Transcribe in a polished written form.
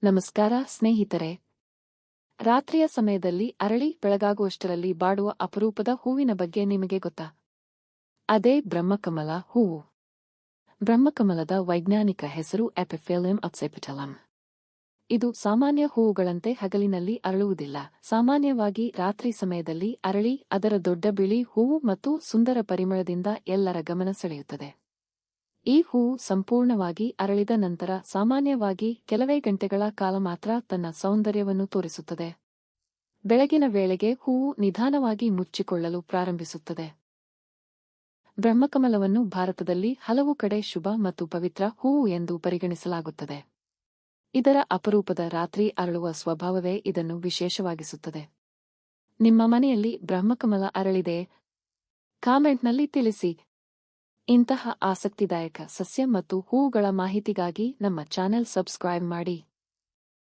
ನಮಸ್ಕಾರ ಸ್ನೇಹಿತರೆ. ರಾತ್ರಿಯ ಸಮಯದಲ್ಲಿ ಅರಳಿ ಬೆಳಗಾಗುವಷ್ಟರಲ್ಲಿ ಬಾಡುವ ಅಪರೂಪದ ಹೂವಿನ ಬಗ್ಗೆ ನಿಮಗೆ ಗೊತ್ತಾ? ಅದೇ ಬ್ರಹ್ಮಕಮಲ ಹೂವು. ಬ್ರಹ್ಮಕಮಲದ ವೈಜ್ಞಾನಿಕ ಹೆಸರು ಎಪಿಫೆಲಿಯಂ ಅಬ್ಸೆಪಿಟಲಮ್. ಇದು ಸಾಮಾನ್ಯ ಹೂವುಗಳಂತೆ ಹಗಲಿನಲ್ಲಿ ಅರಳುವುದಿಲ್ಲ. ಸಾಮಾನ್ಯವಾಗಿ ರಾತ್ರಿ ಸಮಯದಲ್ಲಿ ಅರಳಿ ಅದರ ದೊಡ್ಡ ಬಿಳಿ ಹೂವು ಮತ್ತು ಸುಂದರ ಪರಿಮಳದಿಂದ ಎಲ್ಲರ ಗಮನ ಸೆಳೆಯುತ್ತದೆ. ಈ ಹೂವು ಸಂಪೂರ್ಣವಾಗಿ ಅರಳಿದ ನಂತರ ಸಾಮಾನ್ಯವಾಗಿ ಕೆಲವೇ ಗಂಟೆಗಳ ಕಾಲ ಮಾತ್ರ ತನ್ನ ಸೌಂದರ್ಯವನ್ನು ತೋರಿಸುತ್ತದೆ. ಬೆಳಗಿನ ವೇಳೆಗೆ ಹೂವು ನಿಧಾನವಾಗಿ ಮುಚ್ಚಿಕೊಳ್ಳಲು ಪ್ರಾರಂಭಿಸುತ್ತದೆ. ಬ್ರಹ್ಮಕಮಲವನ್ನು ಭಾರತದಲ್ಲಿ ಹಲವು ಕಡೆ ಶುಭ ಮತ್ತು ಪವಿತ್ರ ಹೂವು ಎಂದು ಪರಿಗಣಿಸಲಾಗುತ್ತದೆ. ಇದರ ಅಪರೂಪದ ರಾತ್ರಿ ಅರಳುವ ಸ್ವಭಾವವೇ ಇದನ್ನು ವಿಶೇಷವಾಗಿಸುತ್ತದೆ. ನಿಮ್ಮ ಮನೆಯಲ್ಲಿ ಬ್ರಹ್ಮಕಮಲ ಅರಳಿದೆಯೇ? ಕಾಮೆಂಟ್ನಲ್ಲಿ ತಿಳಿಸಿ. ಇಂತಹ ಆಸಕ್ತಿದಾಯಕ ಸಸ್ಯ ಮತ್ತು ಹೂವುಗಳ ಮಾಹಿತಿಗಾಗಿ ನಮ್ಮ ಚಾನೆಲ್ ಸಬ್ಸ್ಕ್ರೈಬ್ ಮಾಡಿ.